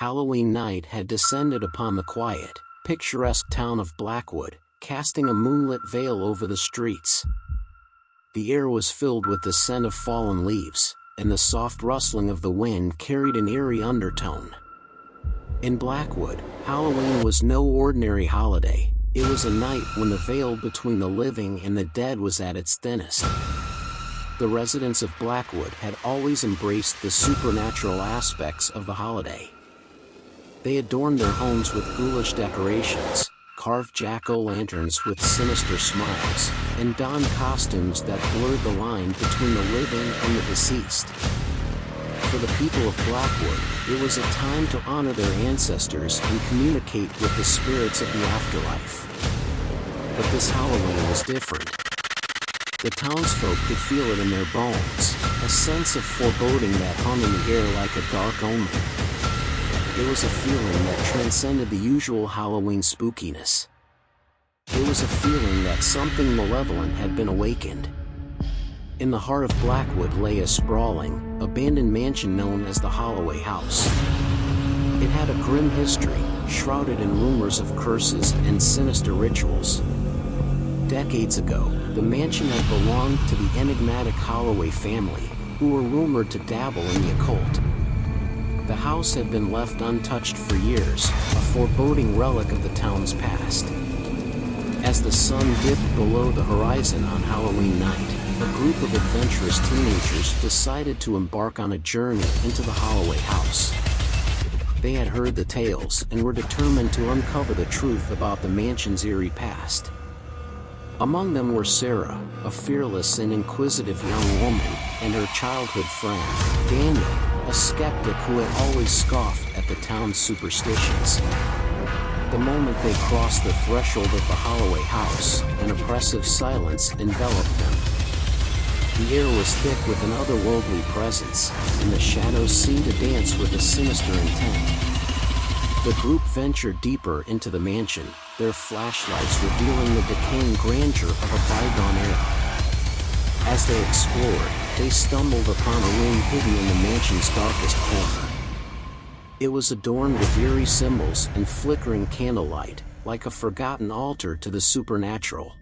Halloween night had descended upon the quiet, picturesque town of Blackwood, casting a moonlit veil over the streets. The air was filled with the scent of fallen leaves, and the soft rustling of the wind carried an eerie undertone. In Blackwood, Halloween was no ordinary holiday. It was a night when the veil between the living and the dead was at its thinnest. The residents of Blackwood had always embraced the supernatural aspects of the holiday. They adorned their homes with ghoulish decorations, carved jack-o'-lanterns with sinister smiles, and donned costumes that blurred the line between the living and the deceased. For the people of Blackwood, it was a time to honor their ancestors and communicate with the spirits of the afterlife. But this Halloween was different. The townsfolk could feel it in their bones, a sense of foreboding that hung in the air like a dark omen. It was a feeling that transcended the usual Halloween spookiness. It was a feeling that something malevolent had been awakened. In the heart of Blackwood lay a sprawling, abandoned mansion known as the Holloway House. It had a grim history, shrouded in rumors of curses and sinister rituals. Decades ago, the mansion had belonged to the enigmatic Holloway family, who were rumored to dabble in the occult. The house had been left untouched for years, a foreboding relic of the town's past. As the sun dipped below the horizon on Halloween night, a group of adventurous teenagers decided to embark on a journey into the Holloway House. They had heard the tales and were determined to uncover the truth about the mansion's eerie past. Among them were Sarah, a fearless and inquisitive young woman, and her childhood friend, Daniel, a skeptic who had always scoffed at the town's superstitions. The moment they crossed the threshold of the Holloway House, an oppressive silence enveloped them. The air was thick with an otherworldly presence, and the shadows seemed to dance with a sinister intent. The group ventured deeper into the mansion, their flashlights revealing the decaying grandeur of a bygone era. As they explored, they stumbled upon a room hidden in the mansion's darkest corner. It was adorned with eerie symbols and flickering candlelight, like a forgotten altar to the supernatural.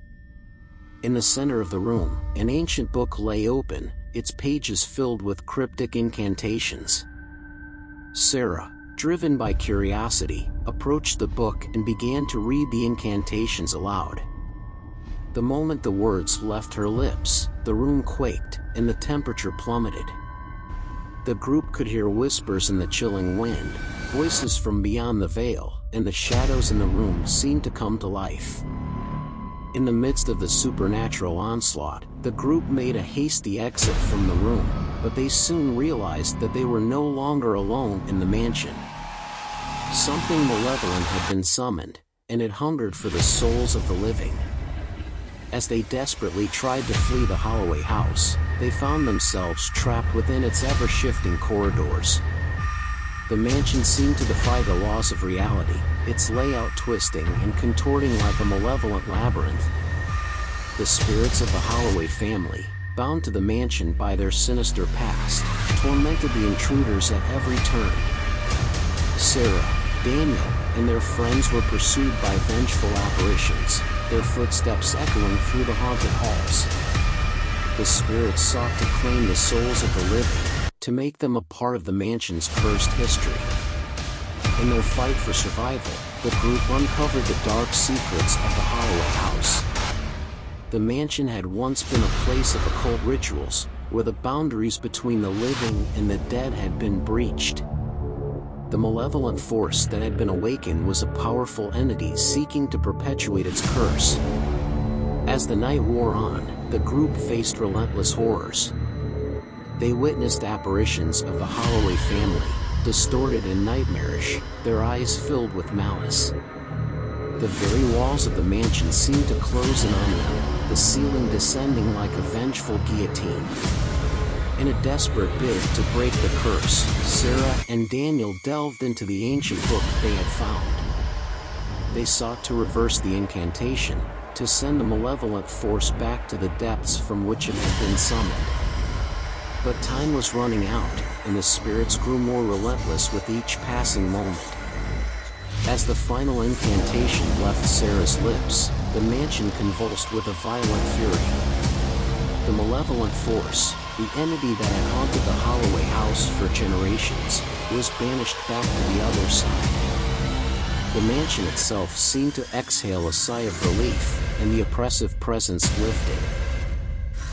In the center of the room, an ancient book lay open, its pages filled with cryptic incantations. Sarah, driven by curiosity, approached the book and began to read the incantations aloud. The moment the words left her lips, the room quaked, and the temperature plummeted. The group could hear whispers in the chilling wind, voices from beyond the veil, and the shadows in the room seemed to come to life. In the midst of the supernatural onslaught, the group made a hasty exit from the room, but they soon realized that they were no longer alone in the mansion. Something malevolent had been summoned, and it hungered for the souls of the living. As they desperately tried to flee the Holloway House, they found themselves trapped within its ever-shifting corridors. The mansion seemed to defy the laws of reality, its layout twisting and contorting like a malevolent labyrinth. The spirits of the Holloway family, bound to the mansion by their sinister past, tormented the intruders at every turn. Sarah, Daniel, and their friends were pursued by vengeful apparitions, their footsteps echoing through the haunted halls. The spirits sought to claim the souls of the living, to make them a part of the mansion's cursed history. In their fight for survival, the group uncovered the dark secrets of the Holloway House. The mansion had once been a place of occult rituals, where the boundaries between the living and the dead had been breached. The malevolent force that had been awakened was a powerful entity seeking to perpetuate its curse. As the night wore on, the group faced relentless horrors. They witnessed apparitions of the Holloway family, distorted and nightmarish, their eyes filled with malice. The very walls of the mansion seemed to close in on them, the ceiling descending like a vengeful guillotine. In a desperate bid to break the curse, Sarah and Daniel delved into the ancient book they had found. They sought to reverse the incantation, to send the malevolent force back to the depths from which it had been summoned. But time was running out, and the spirits grew more relentless with each passing moment. As the final incantation left Sarah's lips, the mansion convulsed with a violent fury. The malevolent force, the entity that had haunted the Holloway House for generations, was banished back to the other side. The mansion itself seemed to exhale a sigh of relief, and the oppressive presence lifted.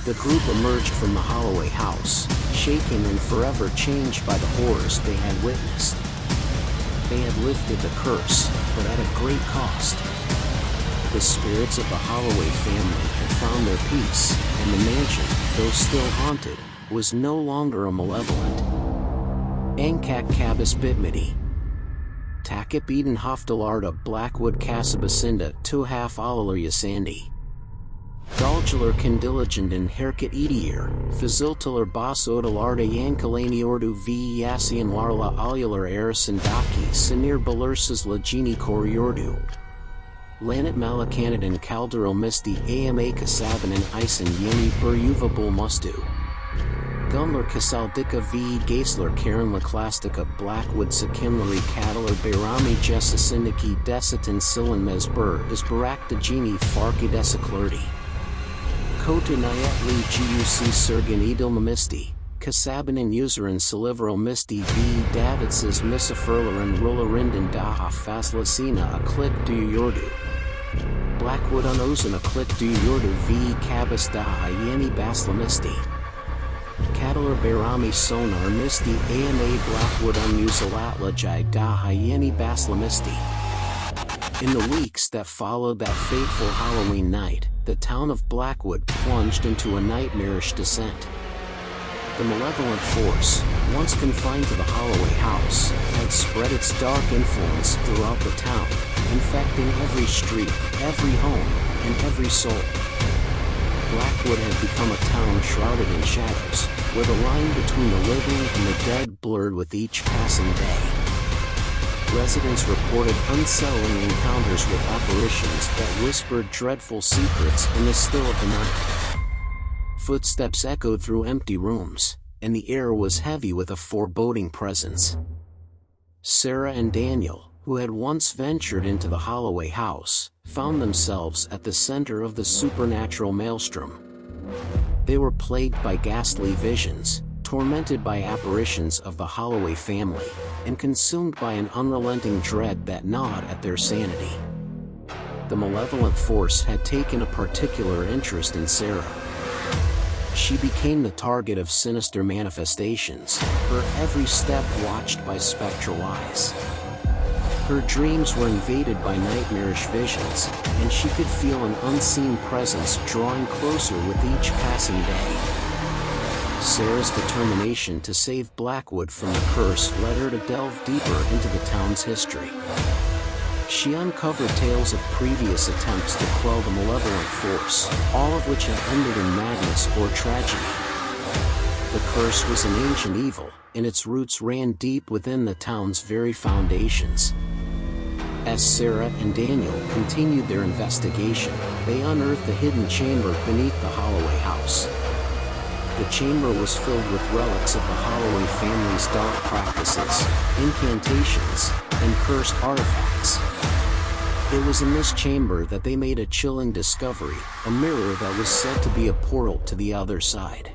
The group emerged from the Holloway House, shaken and forever changed by the horrors they had witnessed. They had lifted the curse, but at a great cost. The spirits of the Holloway family had found their peace, and the mansion, though still haunted, was no longer a malevolent. Ankak Cabas Bitmidi. Takip Eden Hofdalarda Blackwood Casabacinda Tuhaf Alalar Yasandi. Daljalar Candiligenden Herkit Edier, Faziltalar Bas Odalarda Yankalani Ordu V Yasian Larla Alular Arasandaki Sinir Balursas Lagini Koriordu. Lanit Malakanadan Caldero Misti Ama Kasabanan Ison Yeni Buryuva Bulmustu. Gunlar Kasaldika V Gaisler Karen Laklastika Blackwood Sakimlari Catalar Bayrami Jessasindiki Desitin Silan Mesbur is Barakta Gini Farki Desiclerdi. Kota Nayatli Guc Sergan Edilmamisti, Kasabanin Userin Salivero Misti V Davidsas Misafurlaran Rullarindan Daha Faslasina a Click Du Yordu. Blackwood Unozan a Click Du Yordu V Cabas Daha Yeni Baslamisti. Catalar Bayrami Sonar Misti Ama Blackwood Unusalatla Jai Daha Yeni Baslamisti. In the weeks that followed that fateful Halloween night, the town of Blackwood plunged into a nightmarish descent. The malevolent force, once confined to the Holloway House, had spread its dark influence throughout the town, infecting every street, every home, and every soul. Blackwood had become a town shrouded in shadows, where the line between the living and the dead blurred with each passing day. Residents reported unsettling encounters with apparitions that whispered dreadful secrets in the still of the night. Footsteps echoed through empty rooms, and the air was heavy with a foreboding presence. Sarah and Daniel, who had once ventured into the Holloway House, found themselves at the center of the supernatural maelstrom. They were plagued by ghastly visions, tormented by apparitions of the Holloway family, and consumed by an unrelenting dread that gnawed at their sanity. The malevolent force had taken a particular interest in Sarah. She became the target of sinister manifestations, her every step watched by spectral eyes. Her dreams were invaded by nightmarish visions, and she could feel an unseen presence drawing closer with each passing day. Sarah's determination to save Blackwood from the curse led her to delve deeper into the town's history. She uncovered tales of previous attempts to quell the malevolent force, all of which had ended in madness or tragedy. The curse was an ancient evil, and its roots ran deep within the town's very foundations. As Sarah and Daniel continued their investigation, they unearthed a hidden chamber beneath the Holloway House. The chamber was filled with relics of the Holloway family's dark practices, incantations, and cursed artifacts. It was in this chamber that they made a chilling discovery, a mirror that was said to be a portal to the other side.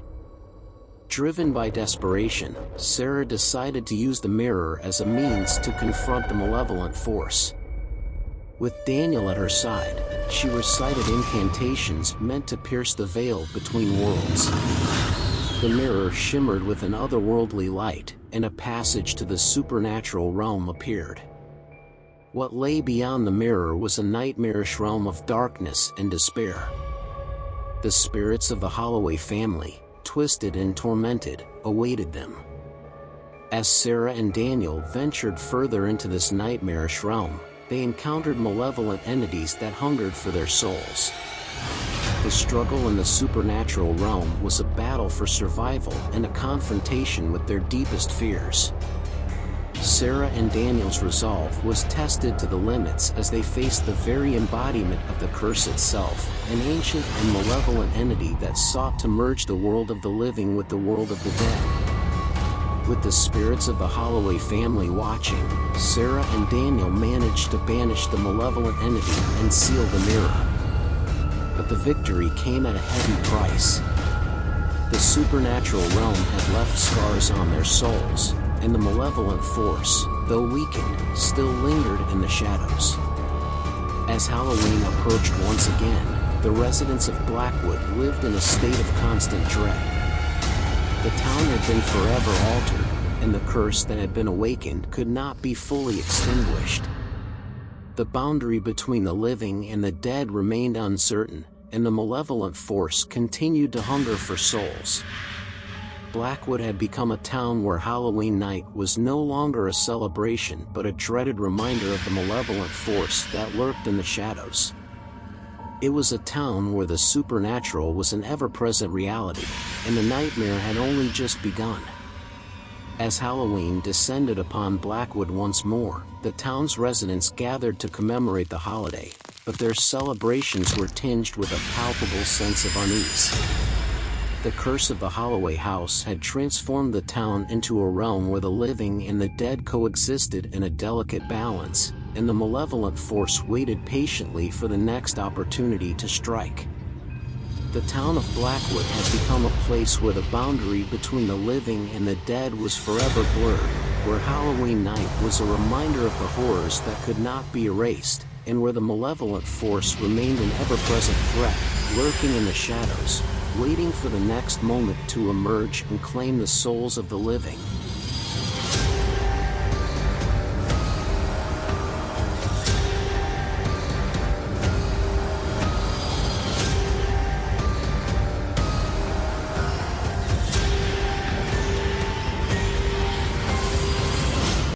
Driven by desperation, Sarah decided to use the mirror as a means to confront the malevolent force. With Daniel at her side, she recited incantations meant to pierce the veil between worlds. The mirror shimmered with an otherworldly light, and a passage to the supernatural realm appeared. What lay beyond the mirror was a nightmarish realm of darkness and despair. The spirits of the Holloway family, twisted and tormented, awaited them. As Sarah and Daniel ventured further into this nightmarish realm, they encountered malevolent entities that hungered for their souls. The struggle in the supernatural realm was a battle for survival and a confrontation with their deepest fears. Sarah and Daniel's resolve was tested to the limits as they faced the very embodiment of the curse itself, an ancient and malevolent entity that sought to merge the world of the living with the world of the dead. With the spirits of the Holloway family watching, Sarah and Daniel managed to banish the malevolent entity and seal the mirror. But the victory came at a heavy price. The supernatural realm had left scars on their souls, and the malevolent force, though weakened, still lingered in the shadows. As Halloween approached once again, the residents of Blackwood lived in a state of constant dread. The town had been forever altered, and the curse that had been awakened could not be fully extinguished. The boundary between the living and the dead remained uncertain, and the malevolent force continued to hunger for souls. Blackwood had become a town where Halloween night was no longer a celebration but a dreaded reminder of the malevolent force that lurked in the shadows. It was a town where the supernatural was an ever-present reality, and the nightmare had only just begun. As Halloween descended upon Blackwood once more, the town's residents gathered to commemorate the holiday, but their celebrations were tinged with a palpable sense of unease. The curse of the Holloway House had transformed the town into a realm where the living and the dead coexisted in a delicate balance, and the malevolent force waited patiently for the next opportunity to strike. The town of Blackwood had become a place where the boundary between the living and the dead was forever blurred, where Halloween night was a reminder of the horrors that could not be erased, and where the malevolent force remained an ever-present threat, lurking in the shadows, waiting for the next moment to emerge and claim the souls of the living.